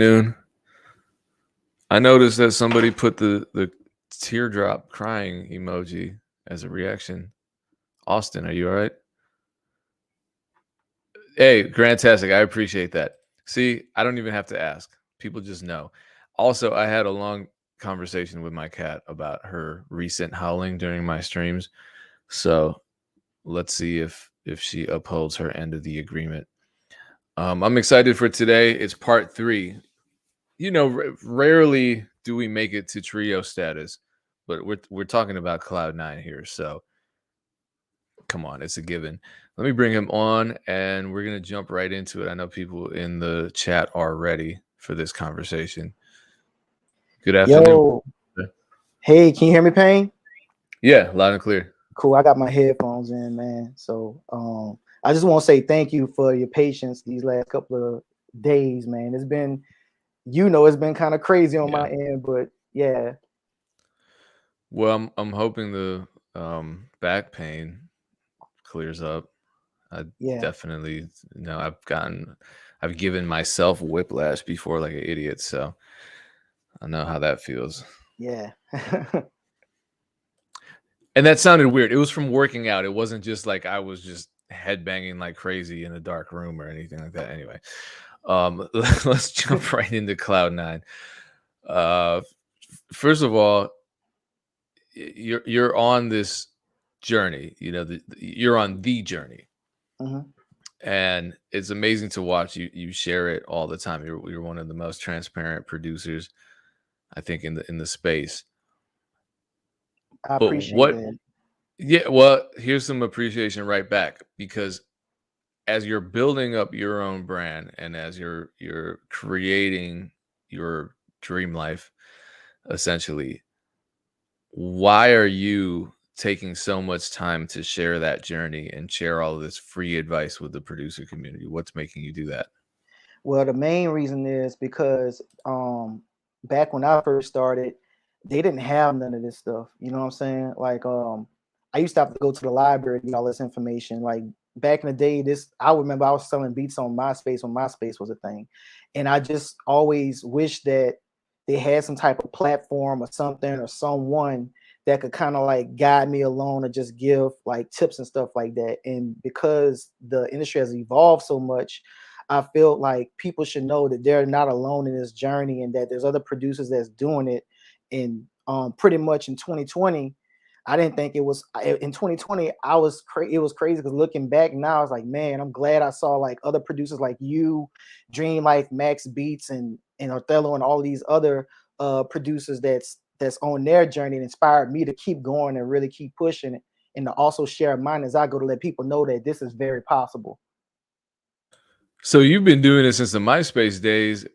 Noon. I noticed that somebody put the teardrop crying emoji as a reaction. Austin, are you all right? Hey, fantastic. I appreciate that. See, I don't even have to ask. People just know. Also, I had a long conversation with my cat about her recent howling during my streams. So let's see if she upholds her end of the agreement. I'm excited for today. It's part 3. Rarely do we make it to trio status, but we're talking about Kloudnine here, so come on, it's a given. Let me bring him on, and we're gonna jump right into it. I know people in the chat are ready for this conversation. Good afternoon. Yo, hey, can you hear me, Payne? Yeah, loud and clear. Cool. I got my headphones in, man. So, I just want to say thank you for your patience these last couple of days, man. It's been, it's been kind of crazy on Yeah. my end, but yeah. Well, I'm hoping the back pain clears up. I Yeah. definitely I've given myself whiplash before like an idiot, so I know how that feels. Yeah. And that sounded weird. It was from working out. It wasn't just like I was just headbanging like crazy in a dark room or anything like that. Anyway, let's jump right into Cloud9. Uh, First of all, you're on this journey. You're on the journey, Mhm. and it's amazing to watch you share it all the time. You're one of the most transparent producers, I think, in the space. I But appreciate what? that. Yeah, well, here's some appreciation right back because as you're building up your own brand and as you're creating your dream life, essentially, why are you taking so much time to share that journey and share all of this free advice with the producer community? What's making you do that? Well, the main reason is because back when I first started, they didn't have none of this stuff. You know what I'm saying? Like I used to have to go to the library to get all this information. Like back in the day, I remember I was selling beats on MySpace when MySpace was a thing. And I just always wish that they had some type of platform or something or someone that could kind of like guide me along or just give like tips and stuff like that. And because the industry has evolved so much, I feel like people should know that they're not alone in this journey and that there's other producers that's doing it. And pretty much in 2020, I didn't think it was in 2020. It was crazy because looking back now, I was like, man, I'm glad I saw like other producers like you, Dream Life, Max Beats, and Othello, and all these other producers that's on their journey and inspired me to keep going and really keep pushing it, and to also share mine as I go to let people know that this is very possible. So you've been doing it since the MySpace days.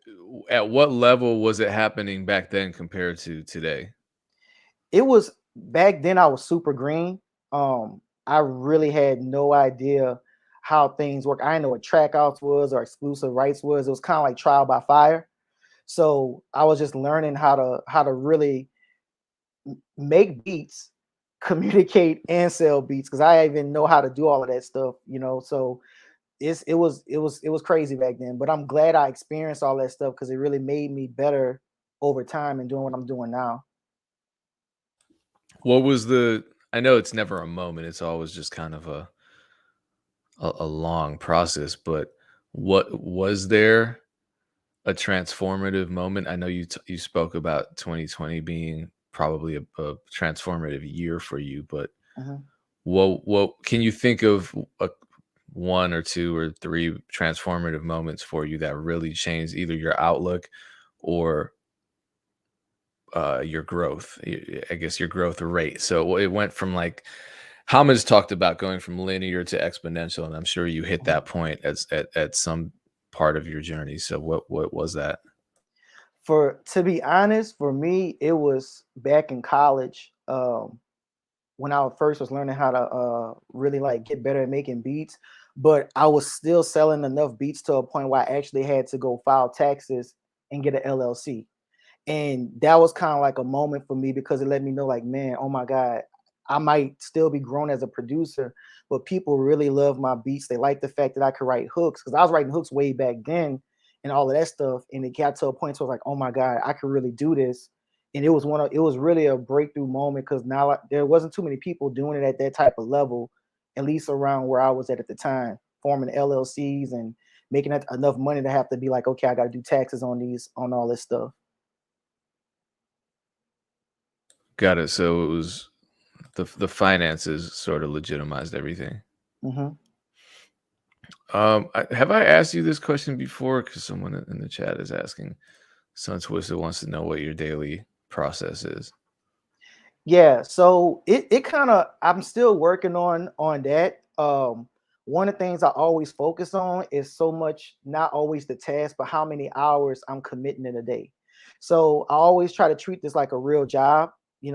At what level was it happening back then compared to today? It was back then I was super green. I really had no idea how things work. I didn't know what trackouts was or exclusive rights was. It was kind of like trial by fire. So I was just learning how to really make beats, communicate and sell beats because I didn't even know how to do all of that stuff. So it was crazy back then. But I'm glad I experienced all that stuff because it really made me better over time and doing what I'm doing now. What was the I know it's never a moment, it's always just kind of a long process, but what was there a transformative moment? I know you spoke about 2020 being probably a transformative year for you, but Mhm. what can you think of one or two or three transformative moments for you that really changed either your outlook or your growth, I guess your growth rate. So it went from like Hamad's talked about going from linear to exponential, and I'm sure you hit Mhm. that point at some part of your journey. So what was that? For to be honest, for me, it was back in college, when I first was learning how to really like get better at making beats. But I was still selling enough beats to a point where I actually had to go file taxes and get an LLC. And that was kind of like a moment for me because it let me know, like, man, oh my God, I might still be grown as a producer, but people really love my beats. They like the fact that I could write hooks because I was writing hooks way back then. and all of that stuff. And it got to a point where I was like, oh my God, I could really do this. And it was really a breakthrough moment because now there wasn't too many people doing it at that type of level, at least around where I was at the time, forming LLCs and making enough money to have to be like, okay, I got to do taxes on all this stuff. Got it. So it was the finances sort of legitimized everything. Hmm. Have I asked you this question before? Because someone in the chat is asking. Sun Twisted wants to know what your daily process is. Yeah, so it kind of I'm still working on that. One of the things I always focus on is so much not always the task, but how many hours I'm committing in a day. So I always try to treat this like a real job, 8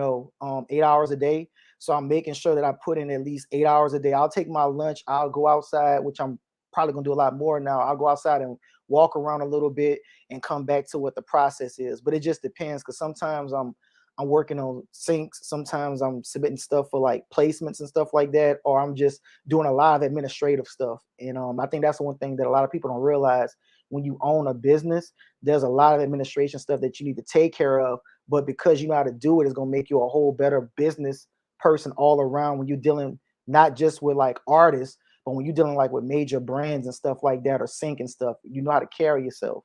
hours a day. So I'm making sure that I put in at least 8 hours a day. I'll take my lunch, I'll go outside, which I'm probably gonna do a lot more now. I'll go outside and walk around a little bit and come back to what the process is. But it just depends because sometimes I'm working on syncs. Sometimes I'm submitting stuff for like placements and stuff like that, or I'm just doing a lot of administrative stuff. And I think that's one thing that a lot of people don't realize. When you own a business, there's a lot of administration stuff that you need to take care of. But because you know how to do it, it's gonna make you a whole better business person all around when you're dealing not just with like artists, but when you're dealing like with major brands and stuff like that or sync and stuff, you know how to carry yourself.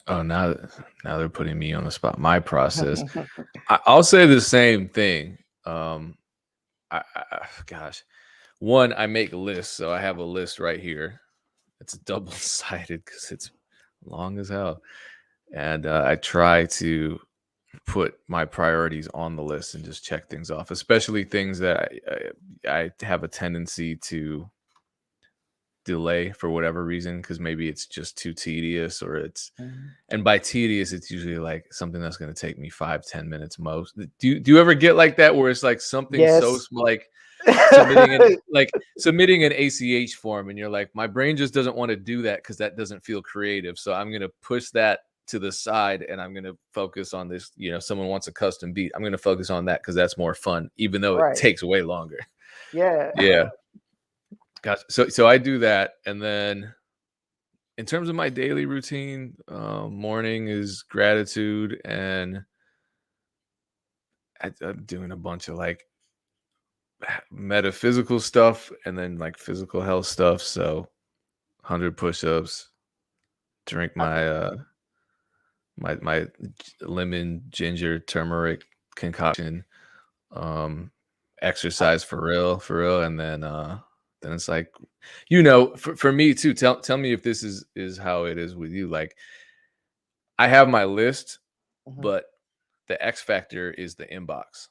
Oh, now they're putting me on the spot. My process. I'll say the same thing. Gosh, one, I make lists, so I have a list right here. It's double sided because it's long as hell, and I try to put my priorities on the list and just check things off, especially things that I have a tendency to delay for whatever reason because maybe it's just too tedious or it's Mhm. and by tedious it's usually like something that's going to take me 5-10 minutes most. Do you ever get like that where it's like something so Yes. small, like submitting an ACH form and you're like, my brain just doesn't want to do that because that doesn't feel creative, so I'm going to push that to the side and I'm going to focus on this. Someone wants a custom beat, I'm going to focus on that because that's more fun even though it Right. takes way longer. Yeah. Yeah. Gotcha. So I do that, and then in terms of my daily routine, morning is gratitude, and I'm doing a bunch of like metaphysical stuff, and then like physical health stuff. So 100 push-ups, drink I my lemon ginger turmeric concoction, um, I exercise for real, and then it's like, for me too. Tell me if this is how it is with you. Like, I have my list, mhm. but the X factor is the inbox.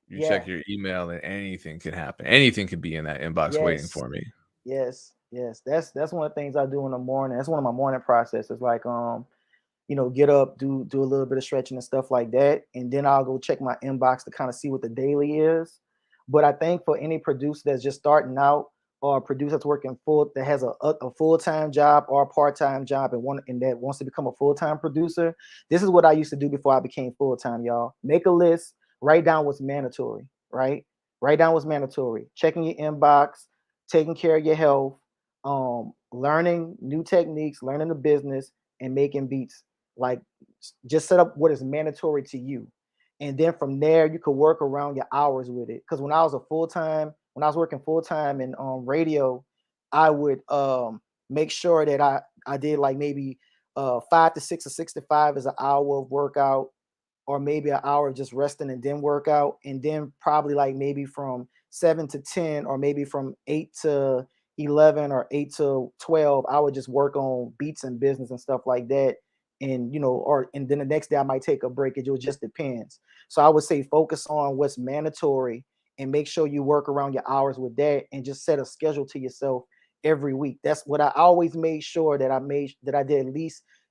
You check Yeah. your email and anything can happen. Anything could be in that inbox waiting Yes. for me. Yes. Yes. That's one of the things I do in the morning. That's one of my morning processes. Like get up, do a little bit of stretching and stuff like that, and then I'll go check my inbox to kind of see what the daily is. But I think for any producer that's just starting out, or a producer that's working that has a full time job or a part time job, and that wants to become a full time producer, this is what I used to do before I became full time. Y'all make a list, write down what's mandatory, right? Write down what's mandatory. Checking your inbox, taking care of your health, learning new techniques, learning the business, and making beats. Like, just set up what is mandatory to you, and then from there you could work around your hours with it. Because when I was working full-time in radio, I would make sure that I did like maybe 5 to 6 or 6 to 5 is an hour of workout, or maybe an hour of just resting and then workout, and then probably like maybe from 7 to 10, or maybe from 8 to 11 or 8 to 12, I would just work on beats and business and stuff like that. And and then the next day I might take a break. It just depends. So I would say focus on what's mandatory and make sure you work around your hours with that, and just set a schedule to yourself every week. That's what I always made sure that I did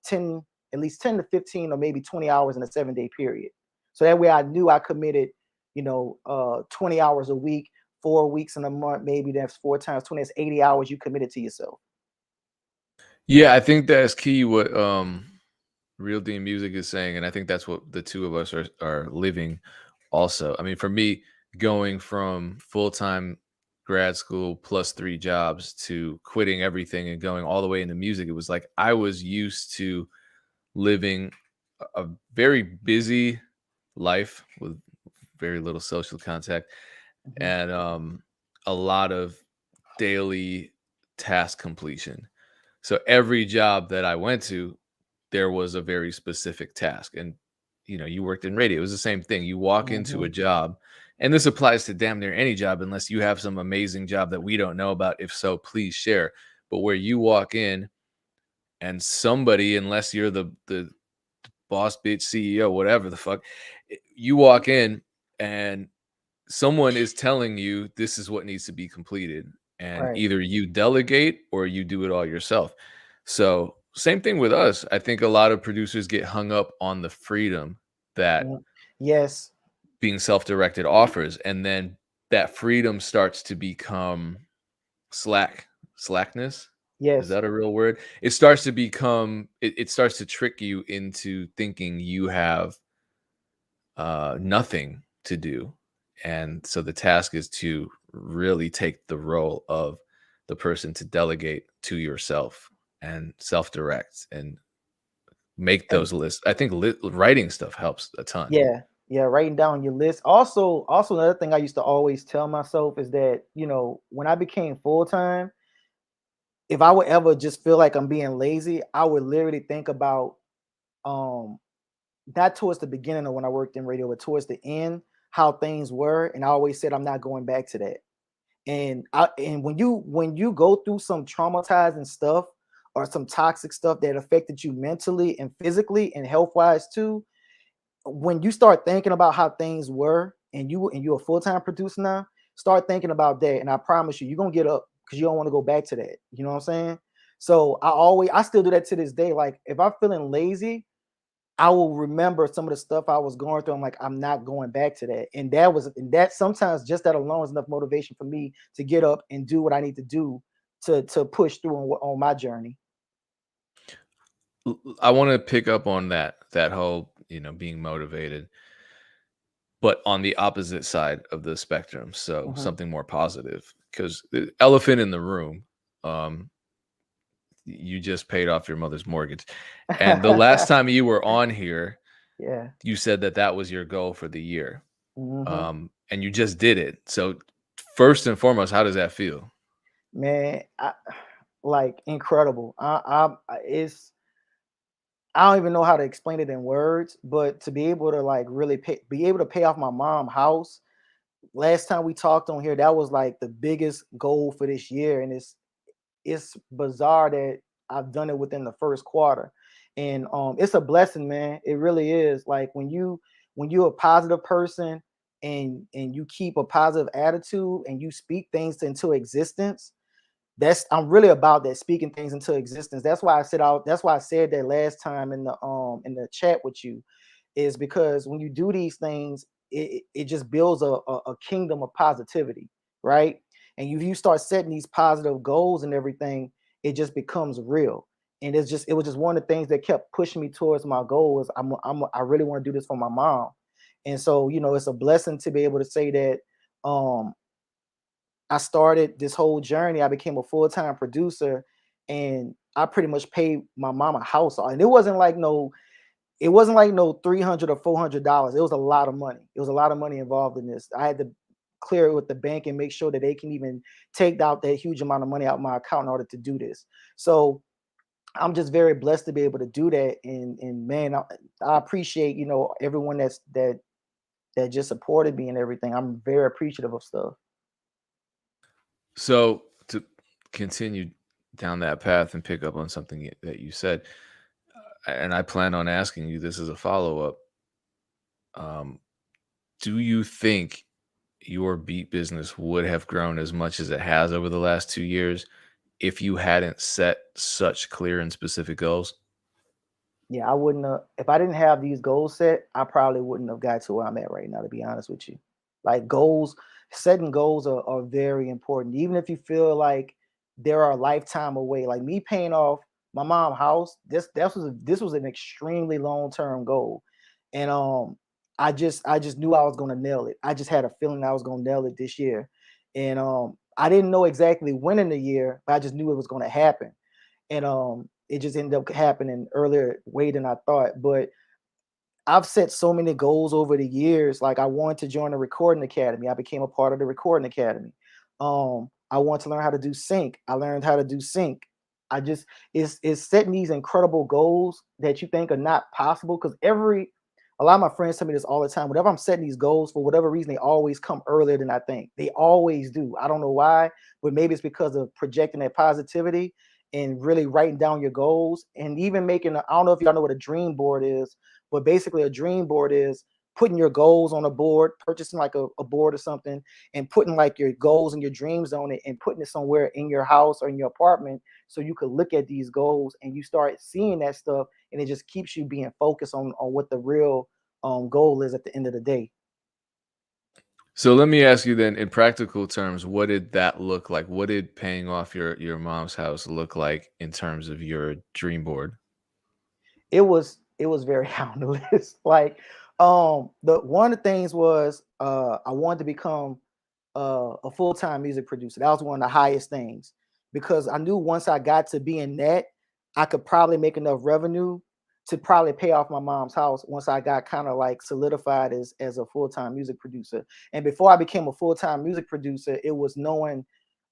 10 at least 10 to 15 or maybe 20 hours in a 7 day period. So that way I knew I committed, 20 hours a week, 4 weeks in a month, maybe that's 4 times 20, that's 80 hours you committed to yourself. Yeah, I think that's key what Real Dean Music is saying, and I think that's what the two of us are living also. I mean, for me, going from full-time grad school plus 3 jobs to quitting everything and going all the way into music. It was like I was used to living a very busy life with very little social contact Mhm. and a lot of daily task completion. So every job that I went to, there was a very specific task. And you worked in radio. It was the same thing. You walk into a Mhm. job, and this applies to damn near any job, unless you have some amazing job that we don't know about. If so, please share. But where you walk in and somebody, unless you're the boss bitch CEO, whatever the fuck, you walk in and someone is telling you this is what needs to be completed, and Right. either you delegate or you do it all yourself. So same thing with us. I think a lot of producers get hung up on the freedom that Mm. Yes. being self-directed offers, and then that freedom starts to become slackness. Is Yes. that a real word? It starts to become it starts to trick you into thinking you have nothing to do. And so the task is to really take the role of the person to delegate to yourself and self direct and make And those lists. I think writing stuff helps a ton. yeah, yeah, writing down your list. Also another thing I used to always tell myself is that, when I became full time, if I would ever just feel like I'm being lazy, I would literally think about um not towards the beginning of when I worked in radio, but towards the end, how things were. And I always said I'm not going back to that. And when you go through some traumatizing stuff or some toxic stuff that affected you mentally and physically and health wise too, when you start thinking about how things were and you're a full-time producer now, start thinking about that. And I promise you, you're gonna get up because you don't want to go back to that. You know what I'm saying? So I still do that to this day. Like if I'm feeling lazy, I will remember some of the stuff I was going through. I'm like, I'm not going back to that. And that sometimes just that alone is enough motivation for me to get up and do what I need to do to push through on my journey. I want to pick up on that whole, being motivated, but on the opposite side of the spectrum. So Mhm. something more positive, because the elephant in the room, um, you just paid off your mother's mortgage. And the last time you were on here, Yeah. you said that that was your goal for the year. Hmm. And you just did it. So first and foremost, how does that feel? Man, like incredible. I don't even know how to explain it in words, but to be able to like really be able to pay off my mom house. Last time we talked on here, that was like the biggest goal for this year, and it's bizarre that I've done it within the first quarter. And it's a blessing, man. It really is. Like when you're a positive person and you keep a positive attitude and you speak things into existence, I'm really about that, speaking things into existence. That's why I said that last time in the chat with you, is because when you do these things, it just builds a kingdom of positivity, right? And you start setting these positive goals and everything, it just becomes real. And it was just one of the things that kept pushing me towards my goal. Is I really want to do this for my mom. And so, it's a blessing to be able to say that um I started this whole journey. I became a full-time producer, and I pretty much paid my mama house. And it wasn't like no $300 or $400. It was a lot of money. It was a lot of money involved in this. I had to clear it with the bank and make sure that they can even take out that huge amount of money out of my account in order to do this. So I'm just very blessed to be able to do that. And man, I appreciate, everyone that just supported me and everything. I'm very appreciative of stuff. So to continue down that path and pick up on something that you said, and I plan on asking you this as a follow up. Um, do you think your beat business would have grown as much as it has over the last 2 years if you hadn't set such clear and specific goals? Yeah, I wouldn't have if I didn't have these goals set, I probably wouldn't have got to where I'm at right now, to be honest with you. Like setting goals are very important. Even if you feel like they're a lifetime away. Like me paying off my mom house, this was an extremely long-term goal. And I just knew I was gonna nail it. I just had a feeling I was gonna nail it this year. And I didn't know exactly when in the year, but I just knew it was going to happen. And it just ended up happening earlier way than I thought. But I've set so many goals over the years. Like I wanted to join the recording academy. I became a part of the recording academy. I want to learn how to do sync. I learned how to do sync. I just it's setting these incredible goals that you think are not possible because every a lot of my friends tell me this all the time. Whenever I'm setting these goals, for whatever reason, they always come earlier than I think. They always do. I don't know why, but maybe it's because of projecting that positivity and really writing down your goals and even making. I don't know if y'all know what a dream board is, but basically, a dream board is putting your goals on a board, purchasing like a board or something, and putting like your goals and your dreams on it and putting it somewhere in your house or in your apartment so you could look at these goals and you start seeing that stuff and it just keeps you being focused on what the real goal is at the end of the day. So let me ask you then, in practical terms, what did that look like? What did paying off your mom's house look like in terms of your dream board? It was very high on the list. Like the one of the things was I wanted to become a full-time music producer. That was one of the highest things because I knew once I got to being that, I could probably make enough revenue to probably pay off my mom's house once I got kind of like solidified as a full-time music producer. And before I became a full-time music producer, it was knowing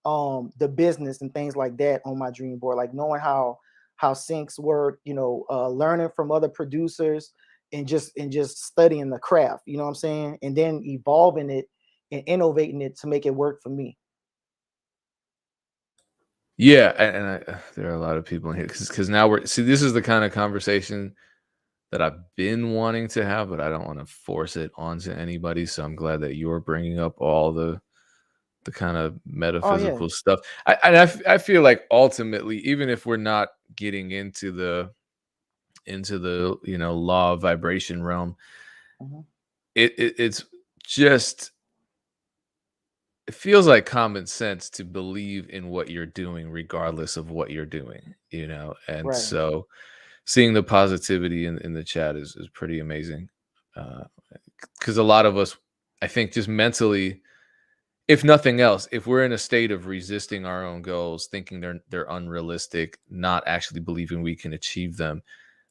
the business and things like that on my dream board, like knowing how syncs work, learning from other producers and just studying the craft, you know what I'm saying? And then evolving it and innovating it to make it work for me. Yeah, there are a lot of people in here because now we're see. This is the kind of conversation that I've been wanting to have, but I don't want to force it onto anybody. So I'm glad that you're bringing up all the kind of Oh yeah. metaphysical stuff. I feel like ultimately, even if we're not getting into the law of vibration realm, Mhm. it's just it feels like common sense to believe in what you're doing regardless of what you're doing, and Right. so seeing the positivity in the chat is pretty amazing. Because a lot of us, I think, just mentally, if nothing else, if we're in a state of resisting our own goals, thinking they're unrealistic, not actually believing we can achieve them,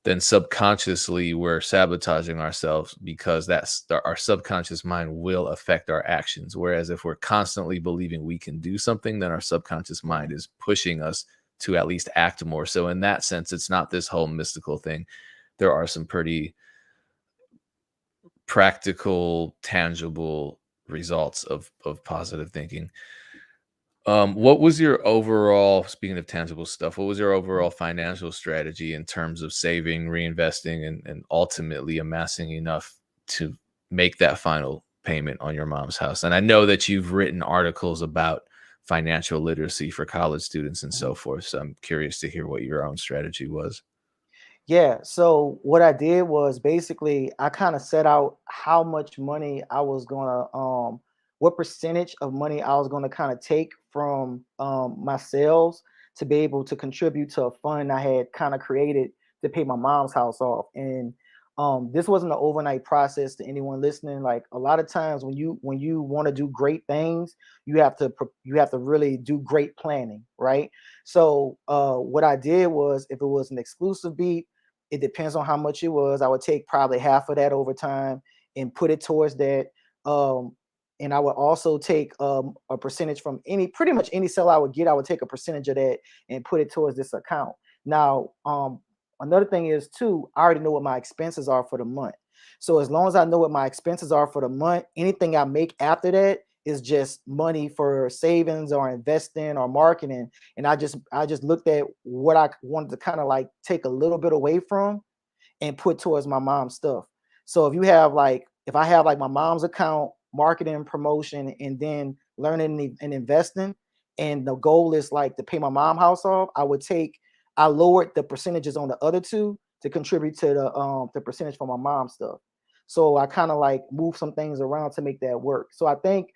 then subconsciously we're sabotaging ourselves because our subconscious mind will affect our actions. Whereas if we're constantly believing we can do something, then our subconscious mind Right. is pushing us to at least act more. So in that sense, it's not this whole mystical thing. There are some pretty practical, tangible results of positive thinking. What was your overall, speaking of tangible stuff, what was your overall Mhm. financial strategy in terms of saving, reinvesting, and ultimately amassing enough to make that final payment on your mom's house? And I know that you've written articles about financial literacy for college students and so Mhm. forth. So I'm curious to hear what your own strategy was. Yeah. So what I did was basically I kind of set out how much money I was gonna what percentage of money I was gonna kind of take from my sales to be able to contribute to a fund I had kind of created to pay my mom's house off. And this wasn't an overnight process to anyone listening. Like a lot of times when you want to do great things, you have to really do great planning, right? So what I did was if it was an exclusive beat, it depends on how much it was. I would take probably half of that over time and put it towards that. Um, and I would also take a percentage from any pretty much any sell I would get. I would take a percentage of that and put it towards this account. Now, another thing is too, I already know what my expenses are for the month. So as long as I know what my expenses are for the month, anything I make after that is just money for savings or investing or marketing. And I just looked at what I wanted to kind of like take a little bit away from and put towards my mom's stuff. So if I have like my mom's account, marketing, promotion, and then learning and investing, and the goal is like to pay my mom house off, I lowered the percentages on the other two to contribute to the percentage for my mom stuff. So I kind of like move some things around to make that work. So I think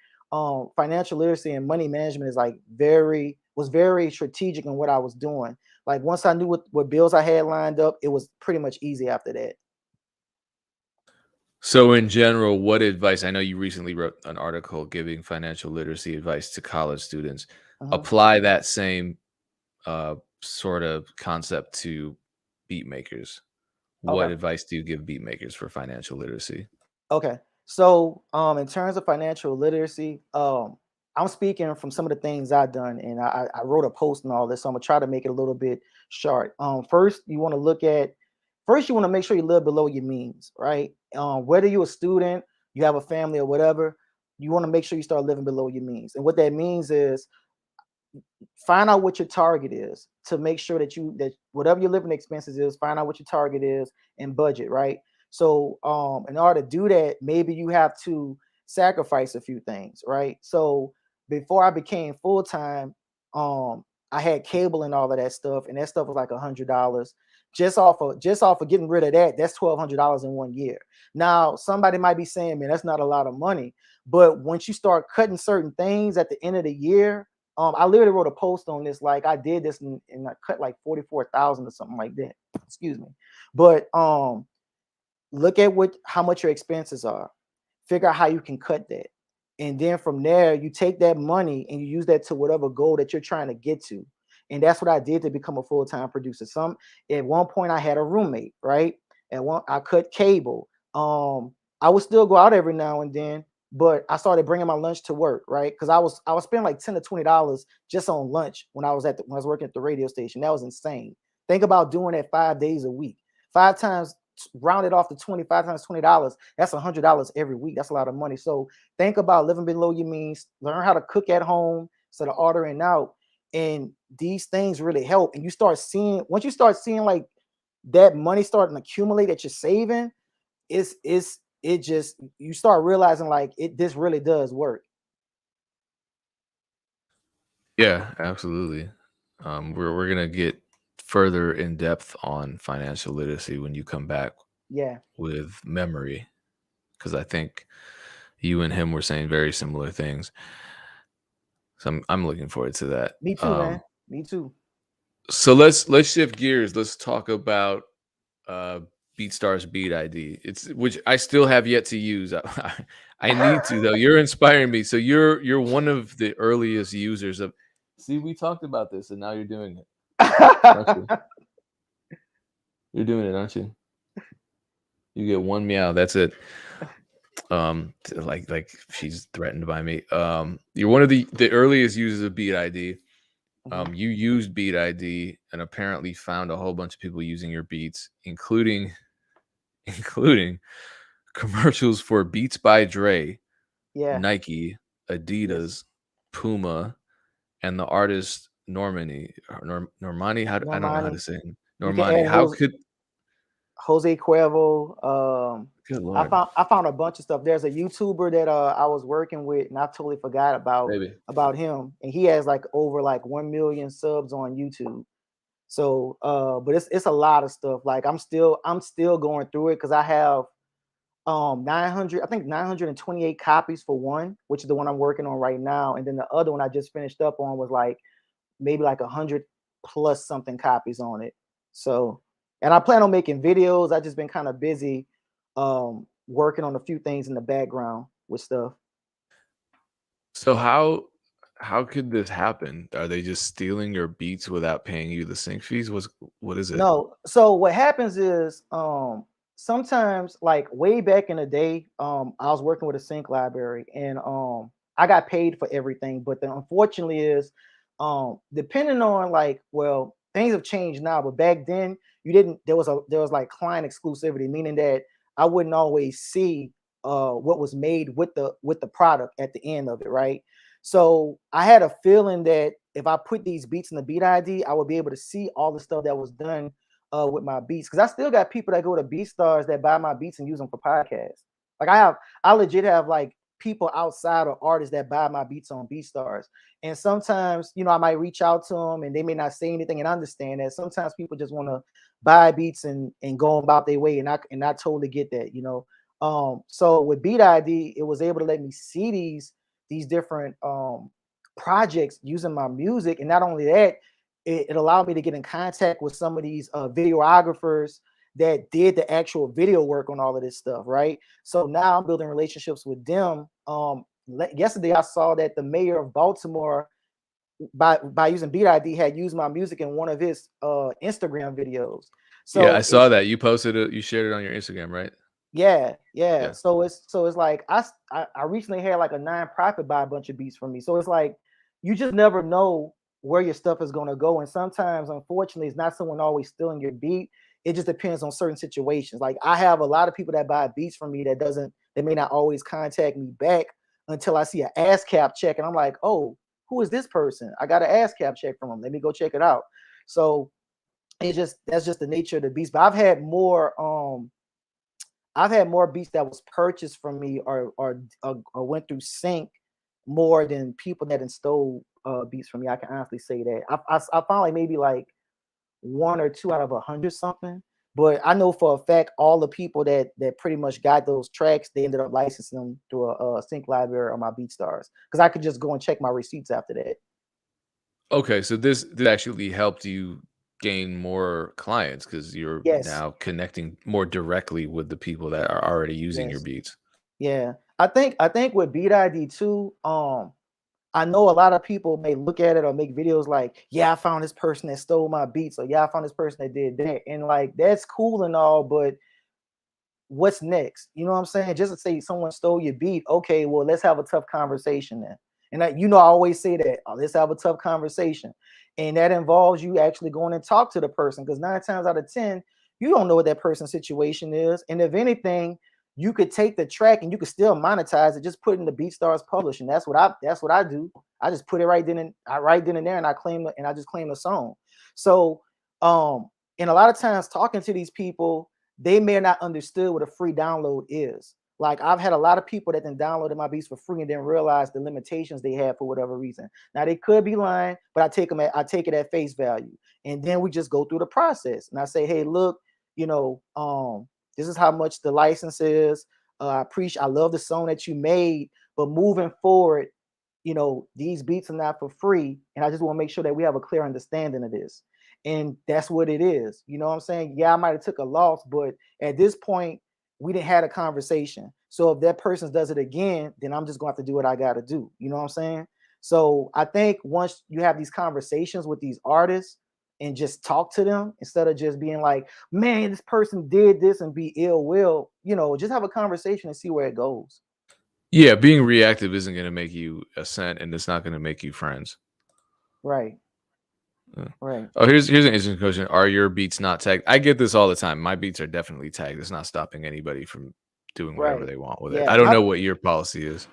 financial literacy and money management is like very strategic in what I was doing. Like once I knew what bills I had lined up, it was pretty much easy after that. So in general, what advice, I know you recently wrote an article giving financial literacy advice to college students. Mhm. Apply that same sort of concept to beat makers. What Okay. advice do you give beat makers for financial literacy? Okay. So, in terms of financial literacy, I'm speaking from some of the things I've done, and I wrote a post and all this. So I'm gonna try to make it a little bit short. First, you want to look at first you want to make sure you live below your means, right? Whether you're a student, you have a family, or whatever, you want to make sure you start living below your means. And what that means is find out what your target is to make sure that whatever your living expenses is, find out what your target is and budget, right? So in order to do that, maybe you have to sacrifice a few things, right? So before I became full-time, I had cable and all of that stuff, and that stuff was like $100. Just off of getting rid of that, that's $1,200 in 1 year. Now somebody might be saying, man, that's not a lot of money. But once you start cutting certain things at the end of the year, I literally wrote a post on this. Like I did this and I cut like 44,000 or something like that. Excuse me. But look at how much your expenses are. Figure out how you can cut that. And then from there, you take that money and you use that to whatever goal that you're trying to get to. And that's what I did to become a full-time producer. At one point I had a roommate, right? At one I cut cable. I would still go out every now and then, but I started bringing my lunch to work, right? Because I was spending like $10 to $20 just on lunch when I was working at the radio station. That was insane. Think about doing that 5 days a week. Five times rounded off to 25 times $20. That's $100 every week. That's a lot of money. So think about living below your means. Learn how to cook at home instead of ordering out. And these things really help. And once you start seeing like that money starting to accumulate that you're saving, it just you start realizing like this really does work. Yeah, absolutely. We're gonna get further in depth on financial literacy when you come back Yeah. with memory, because I think you and him were saying very similar things. So I'm looking forward to that. Me too, man. Me too. So let's shift gears. Let's talk about uh BeatStars Beat ID. It's which I still have yet to use. I need to though. You're inspiring me. So you're one of the earliest users of. See, we talked about this, and now you're doing it, aren't you? You're doing it, aren't you? You get one meow. That's it. Like she's threatened by me. You're one of the earliest users of Beat ID. Mhm. You used Beat ID and apparently found a whole bunch of people using your beats, including commercials for Beats by Dre, Yeah. Nike, Yes. Adidas, Puma, and the artist Normani. Normani, I don't know how to Normani. say it. You can Normani. add How could Jose Cuervo. good I lord, found I found a bunch of stuff. There's a YouTuber that I was working with, and I totally forgot baby? about him. And he has like over like 1 million subs on YouTube. So but it's a lot of stuff. Like I'm still going through it because I have 900, I think 928 copies for one, which is the one I'm working on right now. And then the other one I just finished up on was like maybe like 100 plus something copies on it. So, and I plan on making videos. I just been kind of busy working on a few things in the background with stuff. So how could this happen? Are they just stealing your beats without paying you the sync fees? What is it? No, so what happens is sometimes like way back in the day, I was working with a sync library and I got paid for everything, but the unfortunately is depending on like, well, things have changed now, but back then you didn't there was like client exclusivity, meaning that I wouldn't always see what was made with the product at the end of it, right? So I had a feeling that if I put these beats in the beat ID, I would be able to see all the stuff that was done with my beats. Because I still got people that go to BeatStars that buy my beats and use them for podcasts. Like I legit have like people outside or artists that buy my beats on BeatStars. And sometimes, I might reach out to them and they may not say anything, and understand that sometimes people just want to buy beats and go about their way, and I totally get that. So with Beat ID, it was able to let me see these different projects using my music, and not only that, it allowed me to get in contact with some of these videographers that did the actual video work on all of this stuff, right? So now I'm building relationships with them. Yesterday I saw that the mayor of Baltimore, by using Beat ID, had used my music in one of his Instagram videos. Yeah, I So saw it's that. You posted it, you shared it on your Instagram, right? yeah, yeah. Yeah. So it's like I recently had like a nonprofit buy a bunch of beats from me. So it's like you just never know where your stuff is gonna go. And sometimes, unfortunately, it's not someone always stealing your beat. It just depends on certain situations. Like I have a lot of people that buy beats from me they may not always contact me back until I see an ASCAP check and I'm like, oh, who is this person? I got an ASCAP check from them. Let me go check it out. So that's just the nature of the beast. But I've had more beats that was purchased from me or went through sync more than people that stole beats from me. I can honestly say that. I found like maybe like one or two out of 100 something. But I know for a fact all the people that pretty much got those tracks, they ended up licensing them through a sync library on my BeatStars because I could just go and check my receipts after that. Okay, so this actually helped you gain more clients because you're Yes, now connecting more directly with the people that are already using your yes, beats. yeah. I think with Beat ID too, I know a lot of people may look at it or make videos like, yeah, I found this person that stole my beats, or yeah, I found this person that did that. And like that's cool and all, but what's next? You know what I'm saying? Just to say someone stole your beat, okay, well, let's have a tough conversation then. And I always say that, oh, let's have a tough conversation. And that involves you actually going and talk to the person because 9 times out of 10, you don't know what that person's situation is. And if anything, you could take the track and you could still monetize it, just put it in the BeatStars publishing. That's what I do. I just put it right then and there and I just claim the song. So um and a lot of times talking to these people, they may not understood what a free download is. Like I've had a lot of people that then downloaded my beats for free and didn't realize the limitations they had for whatever reason. Now they could be lying, but I take it at face value, and then we just go through the process. And I say, hey, look, you know, this is how much the license is. I love the song that you made, but moving forward, these beats are not for free, and I just want to make sure that we have a clear understanding of this. And that's what it is. You know what I'm saying? Yeah, I might have took a loss, but at this point, we didn't had a conversation. So if that person does it again, then I'm just going to have to do what I got to do. You know what I'm saying? So I think once you have these conversations with these artists and just talk to them instead of just being like, man, this person did this and be ill will, just have a conversation and see where it goes. Yeah, being reactive isn't going to make you a cent, and it's not going to make you friends. Right. Uh, Right. Oh, here's an interesting question. Are your beats not tagged? I get this all the time. My beats are definitely tagged. It's not stopping anybody from doing whatever Right. they want with it. Yeah. I don't know what your policy is.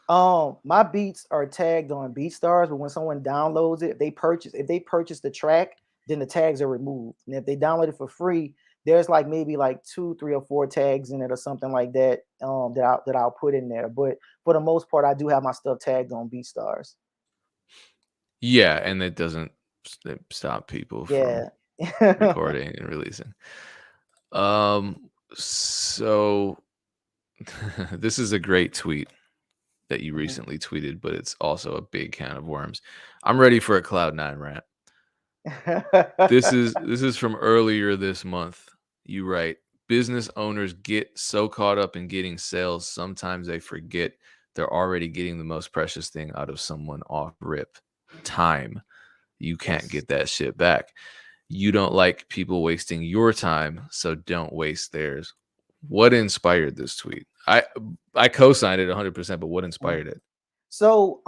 My beats are tagged on BeatStars, but when someone downloads it, if they purchase the track, then the tags are removed. And if they download it for free, there's like maybe like two, three, or four tags in it or something like that. That I'll put in there. But for the most part, I do have my stuff tagged on BeatStars. Yeah, and it doesn't stop people from Yeah. recording and releasing. So this is a great tweet that you Mhm. recently tweeted, but it's also a big can of worms. I'm ready for a Cloud9 rant. This is from earlier this month. You write, business owners get so caught up in getting sales, sometimes they forget they're already getting the most precious thing out of someone off rip. Time. You can't Yes. get that shit back. You don't like people wasting your time, so don't waste theirs. What inspired this tweet? I co-signed it 100%, but what Mm. inspired it? So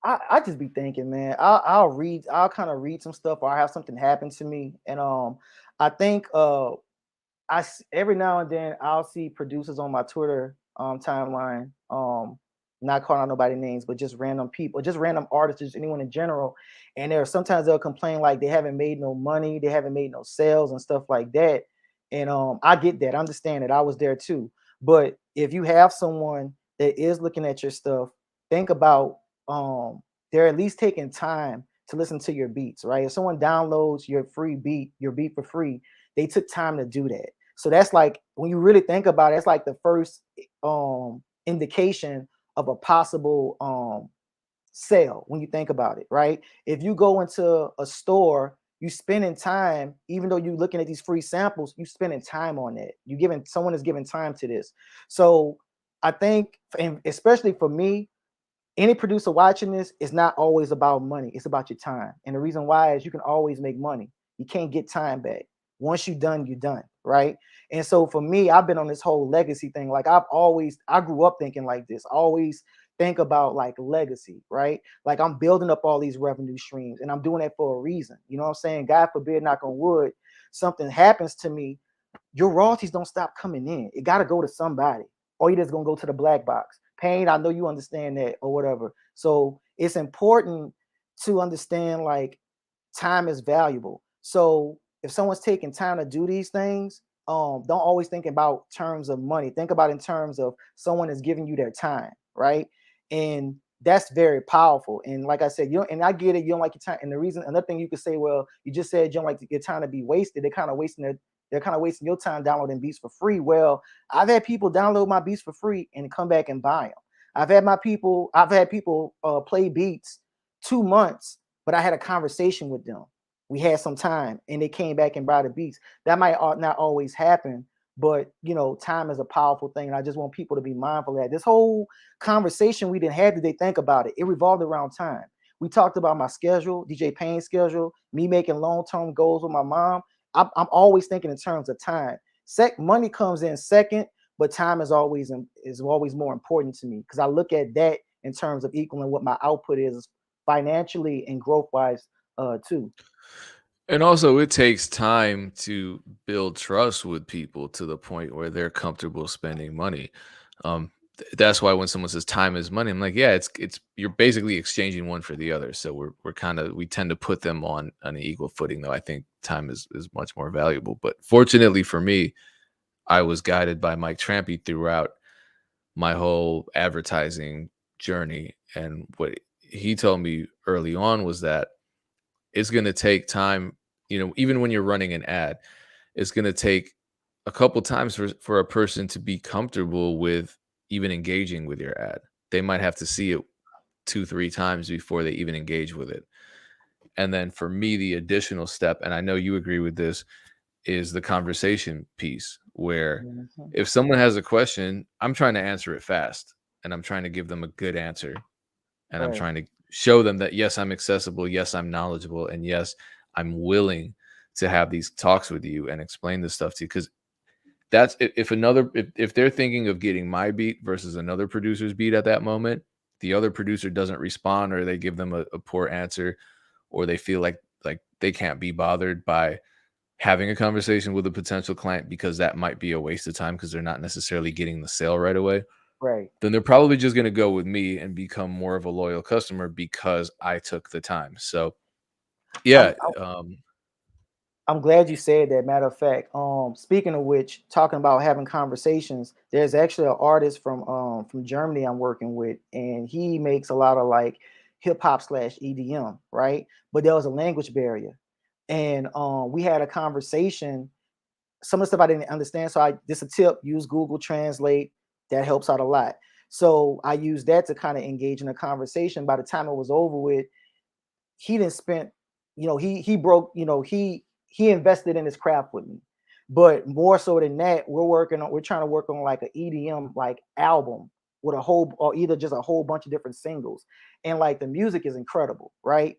I just be thinking, man. I'll kind of read some stuff, or I have something happen to me, and I think every now and then I'll see producers on my Twitter timeline, not calling out nobody names, but just random people, just random artists, just anyone in general. And there sometimes they'll complain like they haven't made no money, they haven't made no sales and stuff like that. And I get that, I understand it. I was there too. But if you have someone that is looking at your stuff, think about they're at least taking time to listen to your beats, right? If someone downloads your beat for free, they took time to do that. So that's like when you really think about it, it's like the first indication of a possible sale when you think about it, right? If you go into a store, you spending time, even though you're looking at these free samples, you spending time on that. You giving someone is giving time to this. So I think, and especially for me, any producer watching this, is not always about money. It's about your time. And the reason why is you can always make money. You can't get time back. Once you're done, you're done. Right. And so for me, I've been on this whole legacy thing. Like I grew up thinking like this. I always think about like legacy, right? Like I'm building up all these revenue streams and I'm doing that for a reason. You know what I'm saying? God forbid, knock on wood, something happens to me, your royalties don't stop coming in. It got to go to somebody, or you just gonna go to the black box. Pain, I know you understand that, or whatever. So it's important to understand like time is valuable. So if someone's taking time to do these things, don't always think about terms of money. Think about in terms of someone is giving you their time, right? And that's very powerful. And like I said, you don't, and I get it, you don't like your time. And the reason, another thing you could say, well, you just said you don't like your time to be wasted. They're kind of wasting your time downloading beats for free. Well, I've had people download my beats for free and come back and buy them. I've had people play beats 2 months, but I had a conversation with them. We had some time and they came back and bought the beats. That might not always happen, but you know, time is a powerful thing. And I just want people to be mindful of that. This whole conversation we didn't have today, think about it. It revolved around time. We talked about my schedule, DJ Payne's schedule, me making long-term goals with my mom. I'm always thinking in terms of time. Money comes in second, but time is always more important to me because I look at that in terms of equaling what my output is financially and growth wise too. And also, it takes time to build trust with people to the point where they're comfortable spending money. That's why when someone says time is money, I'm like, yeah, it's you're basically exchanging one for the other. So we tend to put them on an equal footing, though. I think time is much more valuable. But fortunately for me, I was guided by Mike Trampy throughout my whole advertising journey, and what he told me early on was that it's going to take time. Even when you're running an ad, it's going to take a couple times for a person to be comfortable with even engaging with your ad. They might have to see it 2 3 times before they even engage with it. And then for me, the additional step, and I know you agree with this, is the conversation piece, where Mhm. if someone has a question, I'm trying to answer it fast, and I'm trying to give them a good answer, and I'm Right, trying to show them that yes, I'm accessible, yes, I'm knowledgeable, and yes, I'm willing to have these talks with you and explain this stuff to you. Because that's if they're thinking of getting my beat versus another producer's beat at that moment, the other producer doesn't respond, or they give them a poor answer, or they feel like they can't be bothered by having a conversation with a potential client because that might be a waste of time because they're not necessarily getting the sale right away, right. then they're probably just going to go with me and become more of a loyal customer because I took the time. So I'm yeah, I'm glad you said that. Matter of fact, speaking of which, talking about having conversations, there's actually an artist from Germany I'm working with, and he makes a lot of like hip hop slash EDM, right? But there was a language barrier, and we had a conversation. Some of the stuff I didn't understand, so this a tip: use Google Translate. That helps out a lot. So I used that to kind of engage in a conversation. By the time it was over with, he didn't spend, he broke, he invested in his craft with me. But more so than that, we're trying to work on like an EDM like album with a whole, or either just a whole bunch of different singles. And like the music is incredible, right?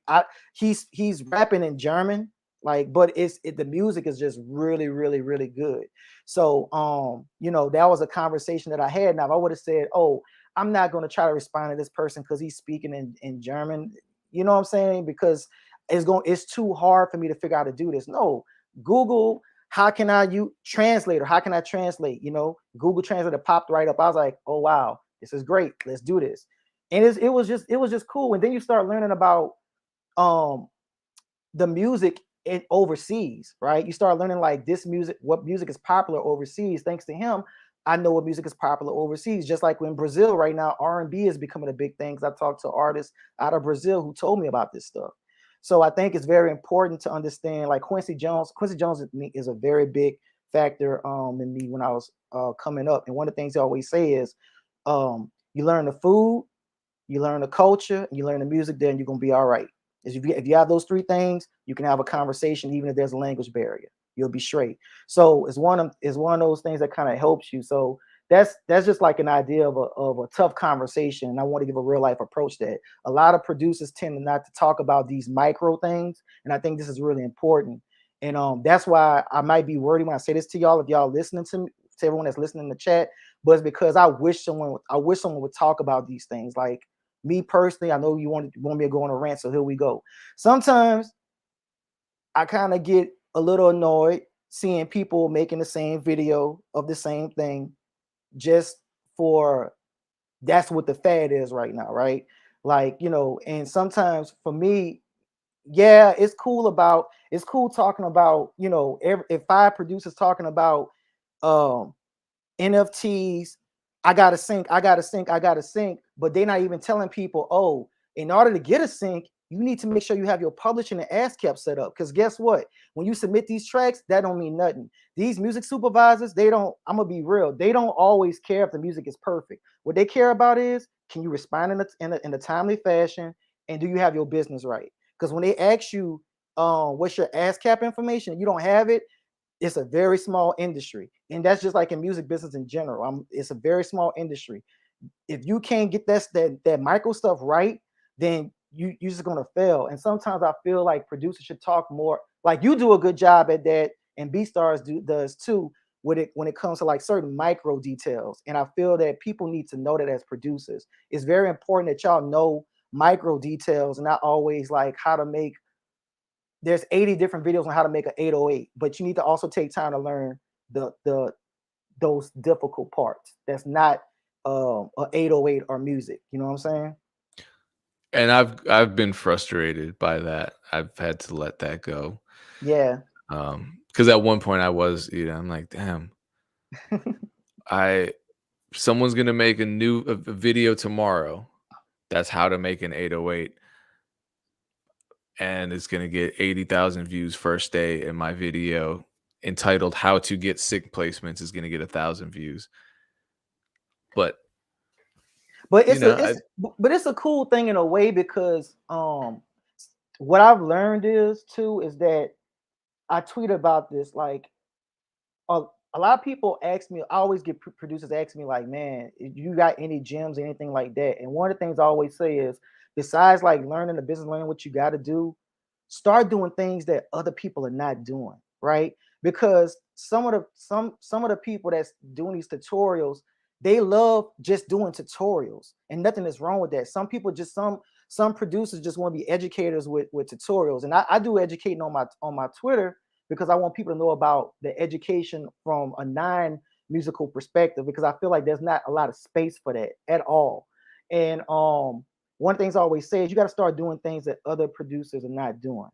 He's rapping in German, like, but the music is just really, really, really good. So that was a conversation that I had. Now if I would have said, oh, I'm not going to try to respond to this person because he's speaking in German, you know what I'm saying? Because it's too hard for me to figure out how to do this. No, Google, how can I use translator? How can I translate? Google Translator popped right up. I was like, oh wow, this is great. Let's do this. And it was just cool. And then you start learning about um the music in overseas, right? You start learning like what music is popular overseas. Thanks to him, I know what music is popular overseas. Just like in Brazil right now, R&B is becoming a big thing. Because I talked to artists out of Brazil who told me about this stuff. So I think it's very important to understand. Like Quincy Jones. Quincy Jones is a very big factor in me when I was coming up. And one of the things they always say is, you learn the food, you learn the culture, and you learn the music, then you're gonna be all right. Is if you have those three things, you can have a conversation even if there's a language barrier. You'll be straight. So it's one of those things that kind of helps you. So that's just like an idea of a tough conversation. And I want to give a real life approach that a lot of producers tend to not to talk about these micro things. And I think this is really important. And that's why I might be wordy when I say this to y'all. If y'all listening to me, to everyone that's listening in the chat, but it's because I wish someone would talk about these things. Like me personally, I know you want me to go on a rant, so here we go. Sometimes I kind of get a little annoyed seeing people making the same video of the same thing just for that's what the fad is right now, right? Like, you know, and sometimes for me, yeah, it's cool talking about, you know, if five producers talking about um NFTs, I gotta sync, but they're not even telling people, oh, in order to get a sync, you need to make sure you have your publishing and ASCAP set up. Because guess what? When you submit these tracks, that don't mean nothing. These music supervisors, they don't, I'm gonna be real, they don't always care if the music is perfect. What they care about is, can you respond in a timely fashion, and do you have your business right? Because when they ask you what's your ASCAP information, you don't have it, it's a very small industry, and that's just like in music business in general. It's a very small industry. If you can't get that micro stuff right, then you're just gonna fail. And sometimes I feel like producers should talk more. Like you do a good job at that, and BeatStars does too. With it when it comes to like certain micro details, and I feel that people need to know that as producers, it's very important that y'all know micro details and not always like how to make there's 80 different videos on how to make an 808, but you need to also take time to learn the those difficult parts. That's not a 808 or music. You know what I'm saying? And I've been frustrated by that. I've had to let that go. Yeah. Because at one point I was, I'm like, damn, I someone's gonna make a video tomorrow. That's how to make an 808, and it's gonna get 80,000 views first day, and my video entitled "How to Get Sick Placements" is gonna get 1,000 views. But But you know, I it's a cool thing in a way because what I've learned is that I tweet about this like a, a lot of people ask me, I always get producers ask me like, man, you got any gems, anything like that? And one of the things I always say is, besides like learning the business, learning what you got to do, start doing things that other people are not doing, right? Because some of the people that's doing these tutorials, they love just doing tutorials, and nothing is wrong with that. Some people just some producers just want to be educators with tutorials, and I do educating on my Twitter because I want people to know about the education from a non-musical perspective, because I feel like there's not a lot of space for that at all. And one of the things I always say is you got to start doing things that other producers are not doing.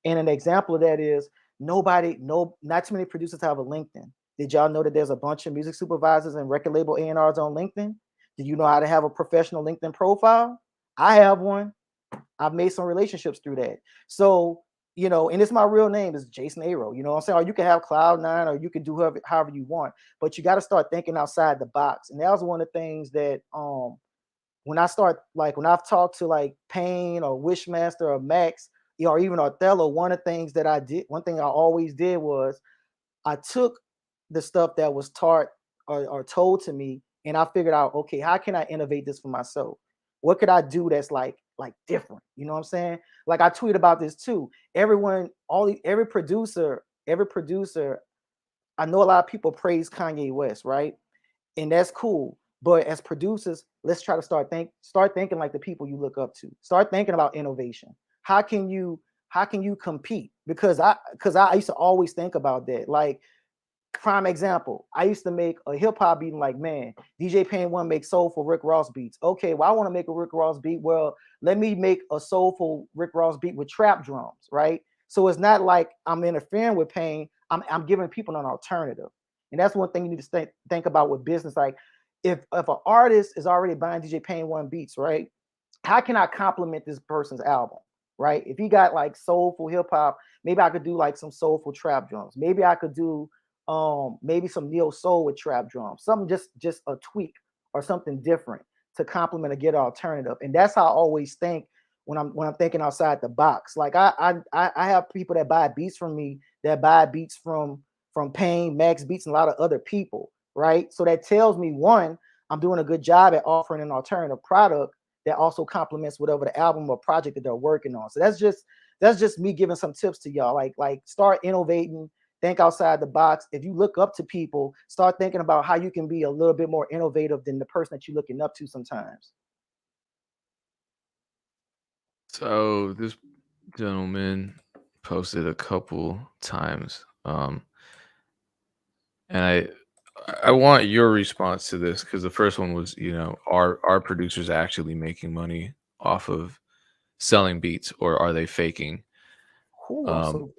And an example of that is not too many producers have a LinkedIn. Did y'all know that there's a bunch of music supervisors and record label A&Rs on LinkedIn? Do you know how to have a professional LinkedIn profile? I have one. I've made some relationships through that. So, you know, and it's my real name is Jason Aro. You know what I'm saying? Or you can have Kloudnine, or you can do however you want, but you got to start thinking outside the box. And that was one of the things that when I've talked to like Payne or Wishmaster or Max, or even Othello, one of the things that one thing I always did was I took the stuff that was taught or told to me, and I figured out, okay, how can I innovate this for myself? What could I do that's like different? You know what I'm saying? Like I tweet about this too. Every producer, I know a lot of people praise Kanye West, right? And that's cool. But as producers, let's try to start thinking like the people you look up to. Start thinking about innovation. How can you compete? Because I used to always think about that. Like prime example, I used to make a hip hop beat and like, man, DJ Payne one make soulful Rick Ross beats. Okay, well, I want to make a Rick Ross beat. Well, let me make a soulful Rick Ross beat with trap drums, right? So it's not like I'm interfering with Payne. I'm giving people an alternative. And that's one thing you need to think about with business. Like if an artist is already buying DJ Payne one beats, right? How can I complement this person's album? Right? If he got like soulful hip hop, maybe I could do like some soulful trap drums. Maybe I could do maybe some neo soul with trap drums, something just a tweak or something different to complement or get an alternative. And that's how I always think when I'm thinking outside the box. Like I have people that buy beats from me, that buy beats from Payne, Max Beats, and a lot of other people, right? So that tells me, one, I'm doing a good job at offering an alternative product that also complements whatever the album or project that they're working on. So that's just me giving some tips to y'all. Like start innovating, think outside the box. If you look up to people, start thinking about how you can be a little bit more innovative than the person that you're looking up to sometimes. So this gentleman posted a couple times, and I want your response to this because the first one was, are producers actually making money off of selling beats, or are they faking? Ooh,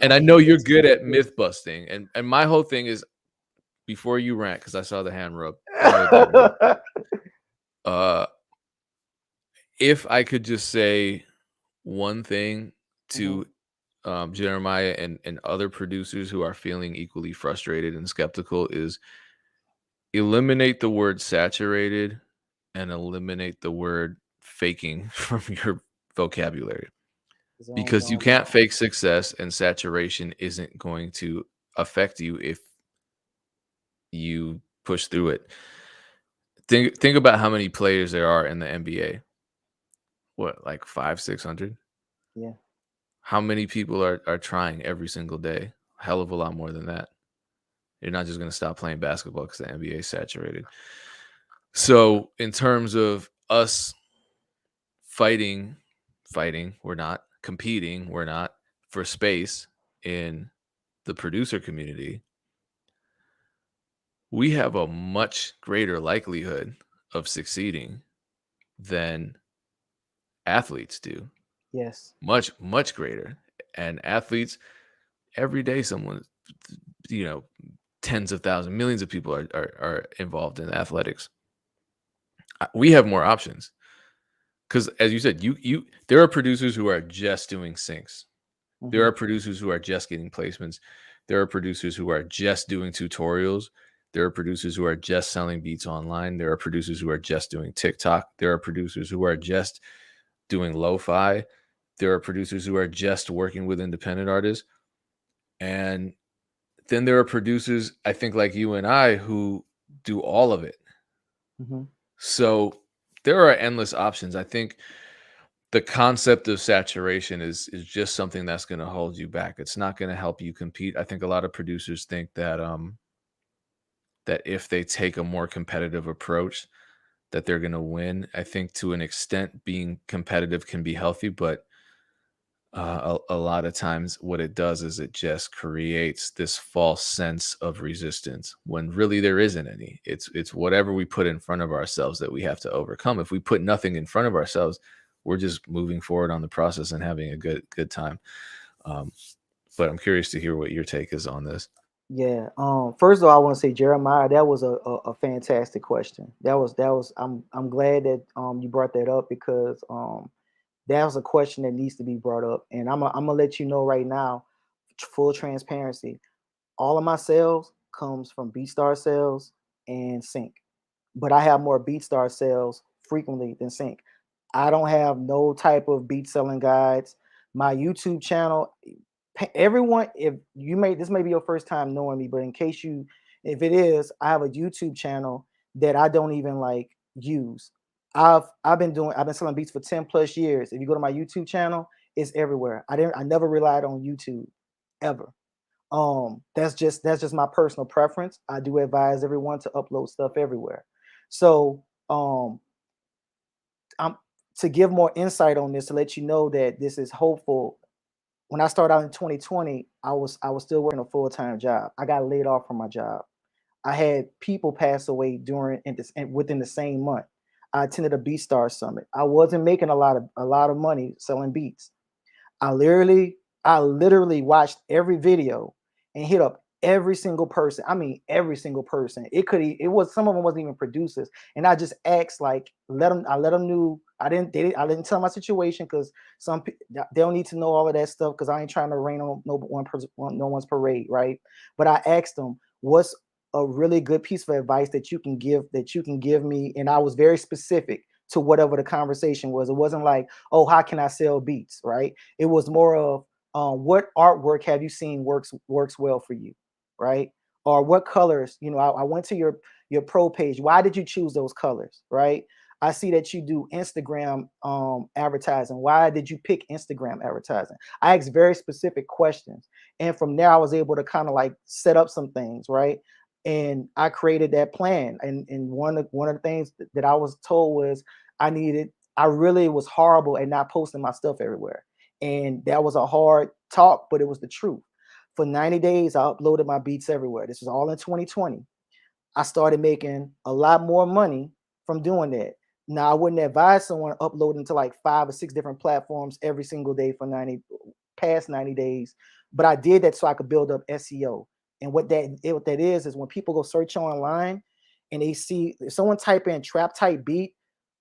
And I'm I so know you're curious to good hear at myth busting, and my whole thing is, before you rant, because I saw the hand rub. Go ahead, do your rant. Uh, if I could just say one thing Mhm. to Jeremiah and other producers who are feeling equally frustrated and skeptical, is eliminate the word saturated and eliminate the word faking from your vocabulary, 'Cause I don't, because you don't can't know. fake success, and saturation isn't going to affect you if you push through it. Think about how many players there are in the NBA. What, like five, 600? Yeah. How many people are trying every single day? Hell of a lot more than that. You're not just going to stop playing basketball because the NBA is saturated. So, in terms of us fighting, we're not competing, we're not for space in the producer community. We have a much greater likelihood of succeeding than athletes do. Yes. Much, much greater. And athletes, every day, someone, you know, tens of thousands, millions of people are involved in athletics. We have more options because, as you said, there are producers who are just doing syncs. There Hmm. are producers who are just getting placements. There are producers who are just doing tutorials. There are producers who are just selling beats online. There are producers who are just doing TikTok. There are producers who are just doing lo-fi. There are producers who are just working with independent artists. And then there are producers, I think, like you and I, who do all of it. Hmm. So there are endless options. I think the concept of saturation is just something that's going to hold you back. It's not going to help you compete. I think a lot of producers think that if they take a more competitive approach, that they're going to win. I think to an extent being competitive can be healthy, but a lot of times what it does is it just creates this false sense of resistance when really there isn't any. It's whatever we put in front of ourselves that we have to overcome. If we put nothing in front of ourselves, we're just moving forward on the process and having a good time. um, but I'm curious to hear what your take is on this. Yeah. First of all, I want to say, Jeremiah, that was a fantastic question. That was I'm glad that you brought that up because that was a question that needs to be brought up. And I'm gonna let you know right now, full transparency. All of my sales comes from BeatStar sales and Sync, but I have more BeatStar sales frequently than Sync. I don't have no type of beat selling guides. My YouTube channel, everyone, if you may, this may be your first time knowing me, but in case you, if it is, I have a YouTube channel that I don't even like use. I've been selling beats for 10 plus years. If you go to my YouTube channel, it's everywhere. I never relied on YouTube ever. That's just my personal preference. I do advise everyone to upload stuff everywhere. So I'm to give more insight on this, to let you know that this is hopeful. When I started out in 2020, I was still working a full-time job. I got laid off from my job. I had people pass away during and within the same month. I attended a BeatStars summit. I wasn't making a lot of money selling beats. I literally watched every video and hit up every single person. I mean, every single person. It was, some of them wasn't even producers. And I just asked, like, I let them know. I didn't tell my situation because they don't need to know all of that stuff because I ain't trying to rain on no one's parade, right? But I asked them, what's a really good piece of advice that you can give me? And I was very specific to whatever the conversation was. It wasn't like, oh, how can I sell beats, right? It was more of what artwork have you seen works well for you, right? Or what colors, I went to your pro page. Why did you choose those colors, right? I see that you do Instagram advertising. Why did you pick Instagram advertising? I asked very specific questions. And from there, I was able to kind of like set up some things, right? And I created that plan. And one of the things that I was told was I really was horrible at not posting my stuff everywhere. And that was a hard talk, but it was the truth. For 90 days, I uploaded my beats everywhere. This was all in 2020. I started making a lot more money from doing that. Now, I wouldn't advise someone uploading to like 5 or 6 different platforms every single day for past 90 days, but I did that so I could build up SEO. And what that is when people go search online and they see if someone type in trap type beat,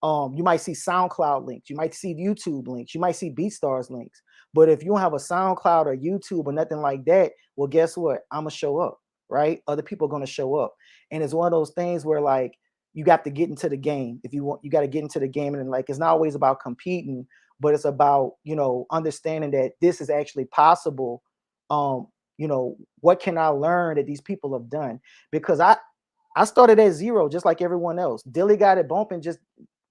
you might see SoundCloud links, you might see YouTube links, you might see BeatStars links. But if you don't have a SoundCloud or YouTube or nothing like that, well, guess what? I'm gonna show up, right? Other people are gonna show up. And it's one of those things where like you got to get into the game. If you want, you got to get into the game. And like it's not always about competing, but it's about, understanding that this is actually possible. Um, what can I learn that these people have done? Because I started at zero just like everyone else. Dilly got it bumping. Just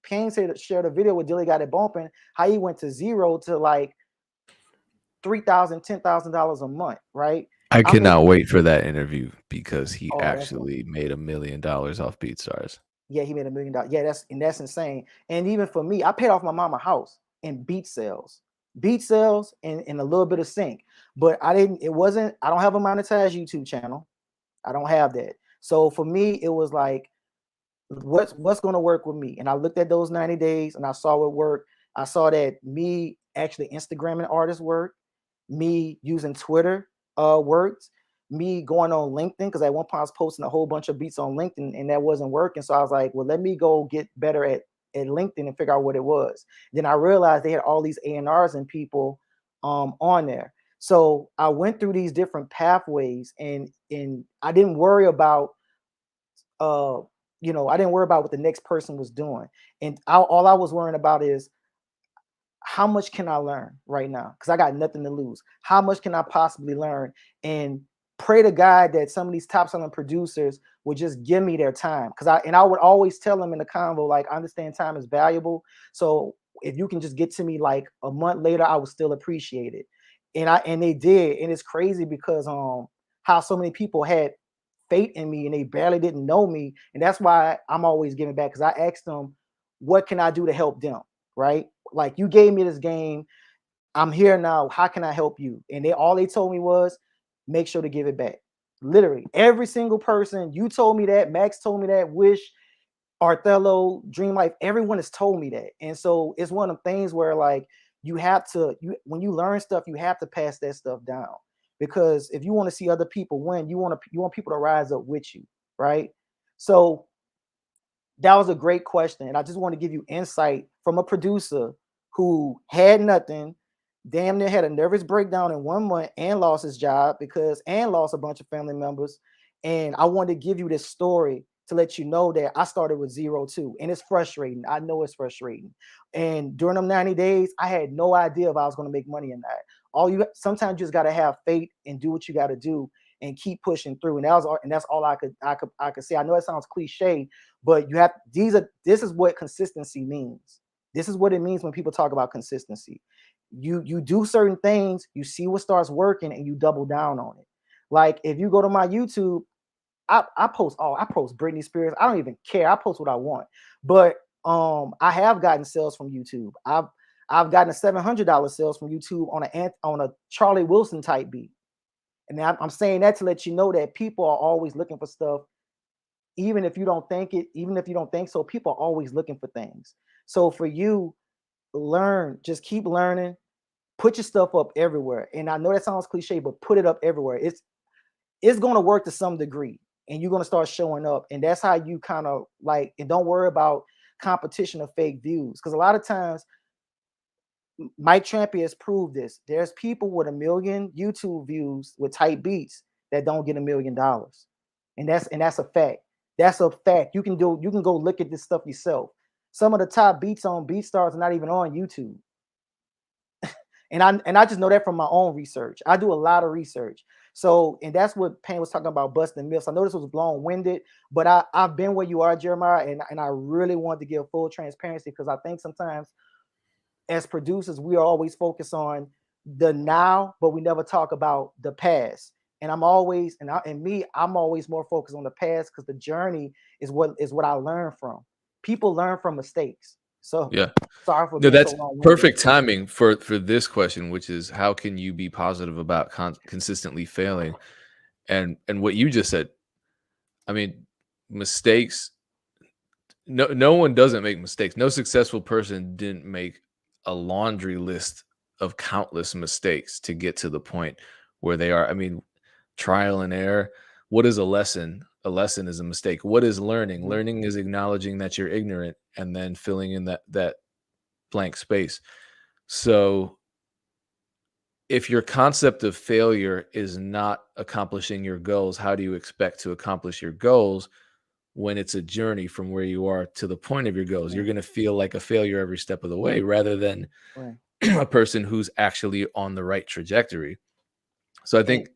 Payne shared a video with Dilly got it bumping, how he went to zero to like $3,000, $10,000 a month, right? I I'm cannot making wait for that interview because he oh that's actually made $1 million off BeatStars. Yeah, he made $1 million. Yeah, that's insane. And even for me, I paid off my mama house in beat sales, and a little bit of sync. But I don't have a monetized YouTube channel. I don't have that. So for me, it was like, what's going to work with me? And I looked at those 90 days and I saw it work. I saw that me actually Instagramming artists work, me using Twitter worked, me going on LinkedIn, because at one point I was posting a whole bunch of beats on LinkedIn and that wasn't working. So I was like, well, let me go get better at LinkedIn and figure out what it was. Then I realized they had all these A&Rs and people on there. So I went through these different pathways, and I didn't worry about I didn't worry about what the next person was doing. And all I was worrying about is, how much can I learn right now? Because I got nothing to lose. How much can I possibly learn? And pray to God that some of these top selling producers would just give me their time. I would always tell them in the convo, like, I understand time is valuable. So if you can just get to me like a month later, I would still appreciate it. And they did. And it's crazy because how so many people had faith in me and they barely didn't know me. And that's why I'm always giving back, because I asked them, what can I do to help them? Right? Like, you gave me this game. I'm here now. How can I help you? And they told me was, make sure to give it back. Literally, every single person. You told me that. Max told me that. Wish, Arthello, Dream Life, everyone has told me that. And so it's one of the things where like you have to, when you learn stuff, you have to pass that stuff down. Because if you want to see other people win, you want people to rise up with you, right? So that was a great question. And I just want to give you insight from a producer who had nothing, damn near had a nervous breakdown in 1 month, and lost his job and lost a bunch of family members. And I wanted to give you this story to let you know that I started with zero too. And it's frustrating. I know it's frustrating. And during them 90 days, I had no idea if I was going to make money in that. Sometimes you just got to have faith and do what you got to do and keep pushing through. And that's all I could say. I know it sounds cliche, but this is what consistency means. This is what it means when people talk about consistency. You do certain things, you see what starts working, and you double down on it. Like if you go to my YouTube, I post Britney Spears. I don't even care. I post what I want. But I have gotten sales from YouTube. I've gotten a $700 sales from YouTube on a Charlie Wilson type beat. And I'm saying that to let you know that people are always looking for stuff. Even if you don't think so, people are always looking for things. So for you, just keep learning, put your stuff up everywhere. And I know that sounds cliche, but put it up everywhere. It's going to work to some degree, and you're going to start showing up. And that's how you kind of like, and don't worry about competition or fake views. Because a lot of times, Mike Trampy has proved this. There's people with 1 million YouTube views with tight beats that don't get $1 million. And that's a fact. That's a fact. You can go look at this stuff yourself. Some of the top beats on BeatStars are not even on YouTube. And I just know that from my own research. I do a lot of research. So, and that's what Payne was talking about, busting myths. I know this was long-winded, but I've been where you are, Jeremiah, and I really want to give full transparency, because I think sometimes as producers, we are always focused on the now, but we never talk about the past. And I'm always, I'm always more focused on the past, because the journey is what I learn from. People learn from mistakes. So Yeah. sorry for No, being so that's long-winded. perfect timing for this question, which is how can you be positive about consistently failing? And what you just said, I mean, mistakes. No one doesn't make mistakes. No successful person didn't make a laundry list of countless mistakes to get to the point where they are. I mean, trial and error. What is a lesson? A lesson is a mistake. What is learning? Mhm. Learning is acknowledging that you're ignorant and then filling in that blank space. So if your concept of failure is not accomplishing your goals, how do you expect to accomplish your goals when it's a journey from where you are to the point of your goals? You're Right, going to feel like a failure every step of the way rather than right. a person who's actually on the right trajectory. So I And think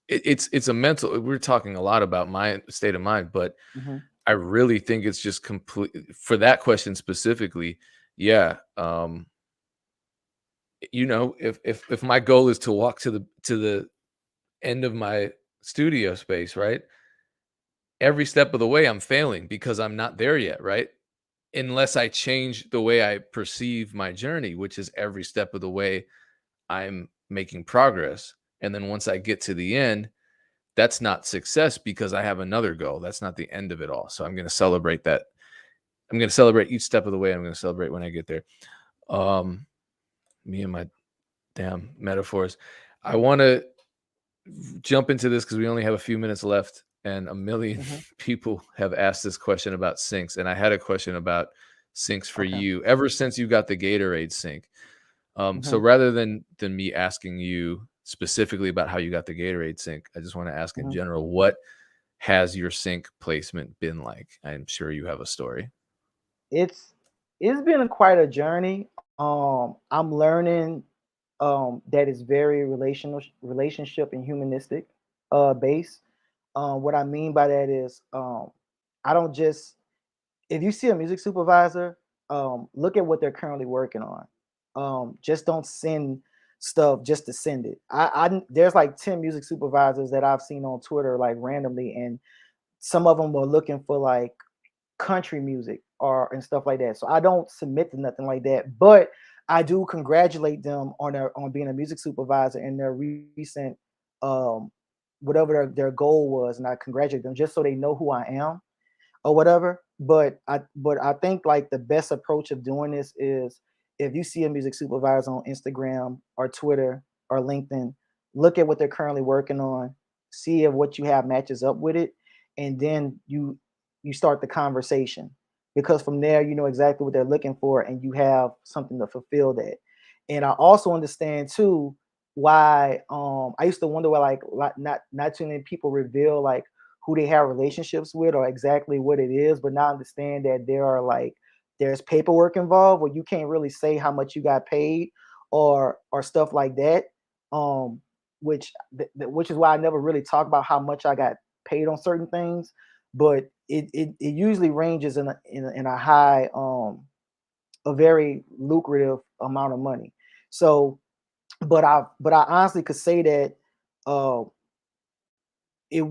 it's a mental. We're talking a lot about my state of mind, but mhm. I really think it's just complete for that question specifically. Yeah, if my goal is to walk to the end of my studio space, right? Every step of the way, I'm failing because I'm not there yet, right? Unless I change the way I perceive my journey, which is every step of the way I'm making progress. And then once I get to the end, that's not success because I have another goal. That's not the end of it all. So I'm going to celebrate that. I'm going to celebrate each step of the way. I'm going to celebrate when I get there. Um, Me and my damn metaphors. I want to jump into this because we only have a few minutes left, and a million Mhm. people have asked this question about syncs. And I had a question about syncs for Okay. you ever since you got the Gatorade sync. So Mhm. rather than me asking you specifically about how you got the Gatorade sync, I just want to ask in Mhm. general, what has your sync placement been like? I'm sure you have a story. It's it's been quite a journey. I'm learning that is very relationship and humanistic base. What I mean by that is I don't just if you see a music supervisor, look at what they're currently working on. Just don't send stuff just to send it. There's like 10 music supervisors that I've seen on Twitter like randomly, and some of them were looking for like country music or and stuff like that. So I don't submit to nothing like that, but I do congratulate them on being a music supervisor in their recent um whatever their goal was, and I congratulate them just so they know who I am or whatever. But I think like the best approach of doing this is if you see a music supervisor on Instagram or Twitter or LinkedIn, look at what they're currently working on, see if what you have matches up with it, and then you start the conversation, because from there you know exactly what they're looking for and you have something to fulfill that. And I also understand too why I used to wonder why not too many people reveal like who they have relationships with or exactly what it is, but now I understand that there's paperwork involved where you can't really say how much you got paid or stuff like that. Um, which is why I never really talk about how much I got paid on certain things, but it usually ranges in a high a very lucrative amount of money. So, but I honestly could say that uh, it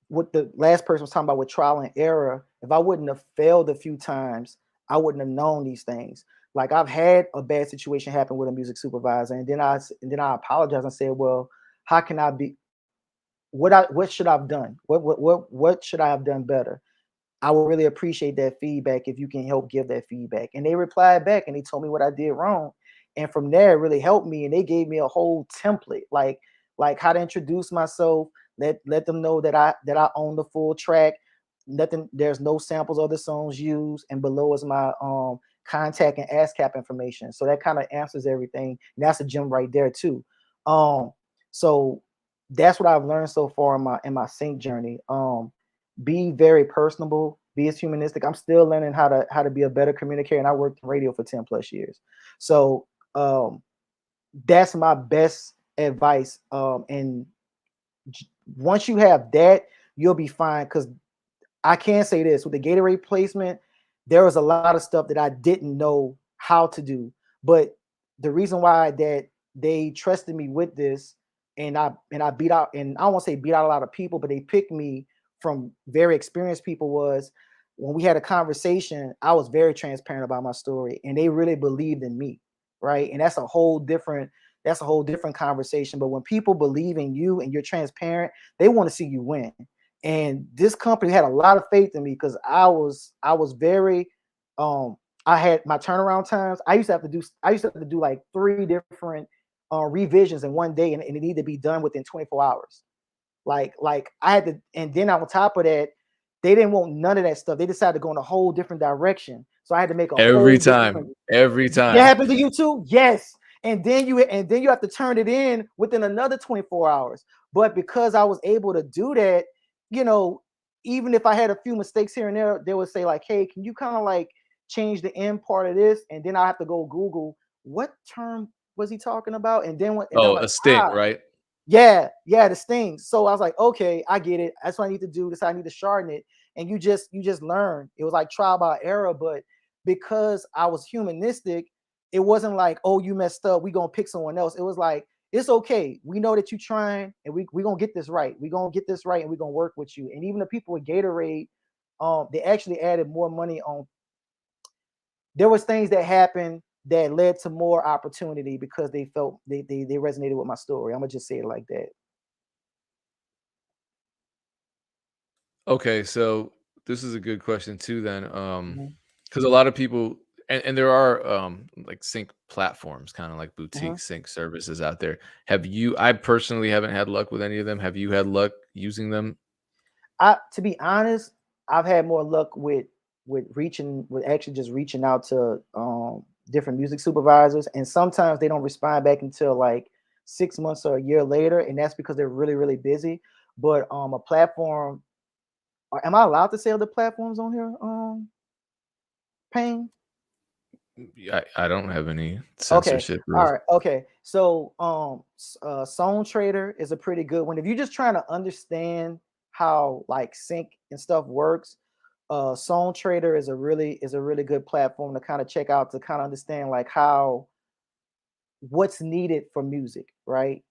what the last person was talking about with trial and error, if I wouldn't have failed a few times, I wouldn't have known these things. Like I've had a bad situation happen with a music supervisor, and then I apologized and said, "Well, how can I be? What should I've done? What should I have done better?" I would really appreciate that feedback if you can help give that feedback. And they replied back and they told me what I did wrong. And from there, it really helped me. And they gave me a whole template, like how to introduce myself, let them know that I own the full track. Nothing, there's no samples of the songs used, and below is my contact and ASCAP information. So that kind of answers everything. And that's a gem right there too. Um, so that's what I've learned so far in my sync journey. Be very personable. be as humanistic. I'm still learning how to be a better communicator, and I worked in radio for 10 plus years. So that's my best advice. And once you have that, you'll be fine. Because I can say this with the Gatorade placement, there was a lot of stuff that I didn't know how to do. But the reason why that they trusted me with this, and I beat out, and I won't say beat out a lot of people, but they picked me from very experienced people, was when we had a conversation, I was very transparent about my story, and they really believed in me, right? And that's a whole different conversation. But when people believe in you and you're transparent, they want to see you win. And this company had a lot of faith in me because I was very I had my turnaround times. I used to have to do like 3 different revisions in one day, and it needed to be done within 24 hours. Like I had to, and then on top of that, they didn't want none of that stuff. They decided to go in a whole different direction. So I had to make a Every whole time, different. every That time. happened to you too? Yes. And then you have to turn it in within another 24 hours. But because I was able to do that, you know, even if I had a few mistakes here and there, they would say like, "Hey, can you kind of like change the end part of this?" And then I have to go Google what term was he talking about, and then I'm Oh, like, a stint, ah, right? yeah, the stings. So I was like, okay, I get it. That's what I need to do. This I need to sharpen it. And you just learn. It was like trial by error, but because I was humanistic, it wasn't like, oh, you messed up. We gonna pick someone else. It was like, it's okay. We know that you're trying, and we gonna get this right. We gonna get this right, and we gonna work with you. And even the people with Gatorade, they actually added more money on. There was things that happened that led to more opportunity because they felt they resonated with my story. I'm gonna just say it like that. Okay, so this is a good question too then, Mhm. because a lot of people, and there are, like, sync platforms, kinda like boutique Mhm. sync services out there. I personally haven't had luck with any of them. Have you had luck using them? I To be honest, I've had more luck with actually just reaching out to different music supervisors, and sometimes they don't respond back until like 6 months or a year later, and that's because they're really really busy. But a platform, am I allowed to say other platforms on here? Paying. Yeah, I don't have any Okay. censorship All rules. right. Okay. So, Song Trader is a pretty good one. If you're just trying to understand how like sync and stuff works, Song Trader is a really good platform to kind of check out, to kind of understand like how what's needed for music, right?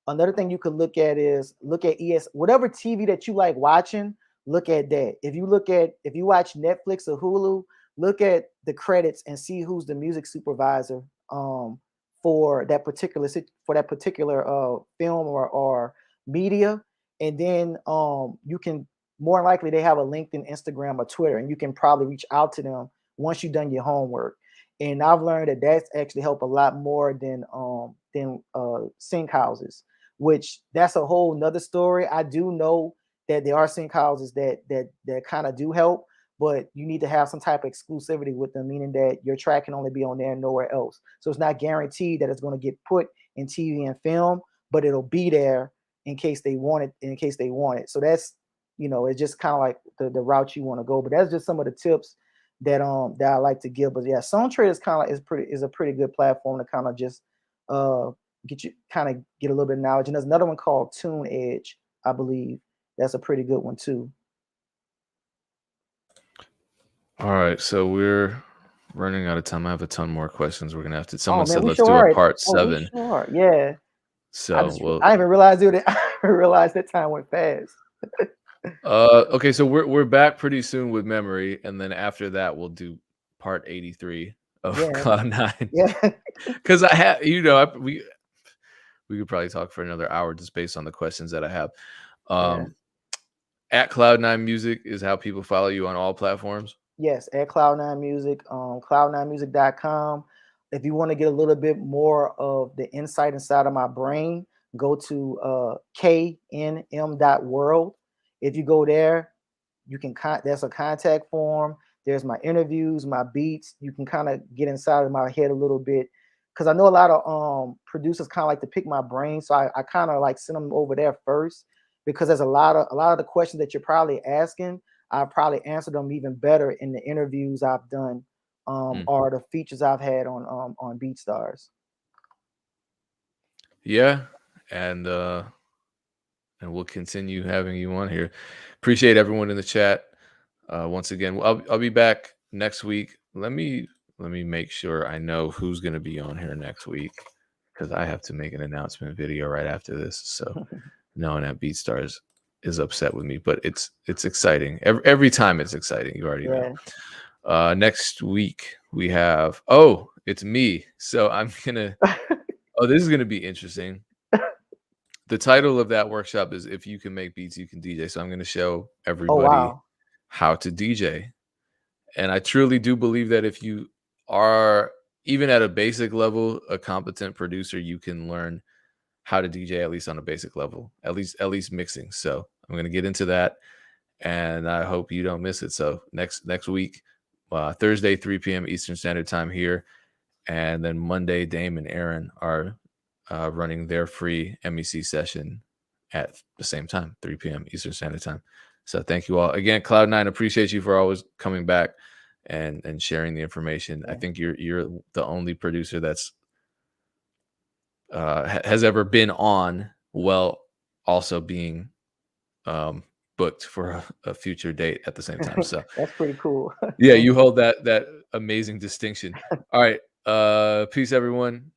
Another thing you could look at is look at whatever TV that you like watching, look at that. If you watch Netflix or Hulu, look at the credits and see who's the music supervisor for that particular film or media. And then you can, more likely they have a LinkedIn, Instagram, or Twitter, and you can probably reach out to them once you've done your homework. And I've learned that that's actually helped a lot more than sync houses, which that's a whole nother story. I do know that there are sync houses that kind of do help, but you need to have some type of exclusivity with them, meaning that your track can only be on there and nowhere else. So it's not guaranteed that it's going to get put in TV and film, but it'll be there in case they want it. So that's, it's just kind of like the route you want to go. But that's just some of the tips that I like to give. But yeah, SongTrade is a pretty good platform to kind of just uh get a little bit of knowledge. And there's another one called Tune Edge, I believe. That's a pretty good one too. All right, so we're running out of time. I have a ton more questions. We're gonna have to. Oh Someone man, said we let's sure do a are. part Oh, we 7. sure are. Yeah. So I well, didn't even realize it. I didn't realize that time went fast. okay, so we're back pretty soon with memory, and then after that we'll do part 83 of Yeah. Cloud Nine. Yeah. Because I have, we could probably talk for another hour just based on the questions that I have. Yeah. Um, at Cloud9 Music is how people follow you on all platforms. Yes, at Cloud9 Music, cloud9music.com. If you want to get a little bit more of the insight inside of my brain, go to knm.world. If you go there, there's a contact form. There's my interviews, my beats. You can kind of get inside of my head a little bit, because I know a lot of producers kind of like to pick my brain, so I kind of like send them over there first, because there's a lot of the questions that you're probably asking. I probably answer them even better in the interviews I've done, Mm. or the features I've had on BeatStars. Yeah, and we'll continue having you on here. Appreciate everyone in the chat. Once again, I'll be back next week. Let me make sure I know who's going to be on here next week, because I have to make an announcement video right after this. So knowing that BeatStars is upset with me, but it's exciting. Every time it's exciting. You already know. Yeah. Next week we have it's me. So I'm gonna this is gonna be interesting. The title of that workshop is "If You Can Make Beats, You Can DJ." So I'm going to show Oh everybody wow. how to DJ. And I truly do believe that if you are even at a basic level a competent producer, you can learn how to DJ, at least on a basic level, at least mixing. So I'm going to get into that, and I hope you don't miss it. So next week, Thursday 3 p.m. Eastern Standard Time here, and then Monday Dame and Aaron are running their free MEC session at the same time, 3 p.m. Eastern Standard Time. So thank you all again. Kloudnine, appreciate you for always coming back and sharing the information. I Yeah. think you're the only producer that's has ever been on while also being booked for a future date at the same time. So That's pretty cool. yeah, Thank you you. hold that amazing distinction. All right. Peace everyone.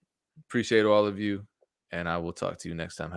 Appreciate all of you, and I will talk to you next time. Have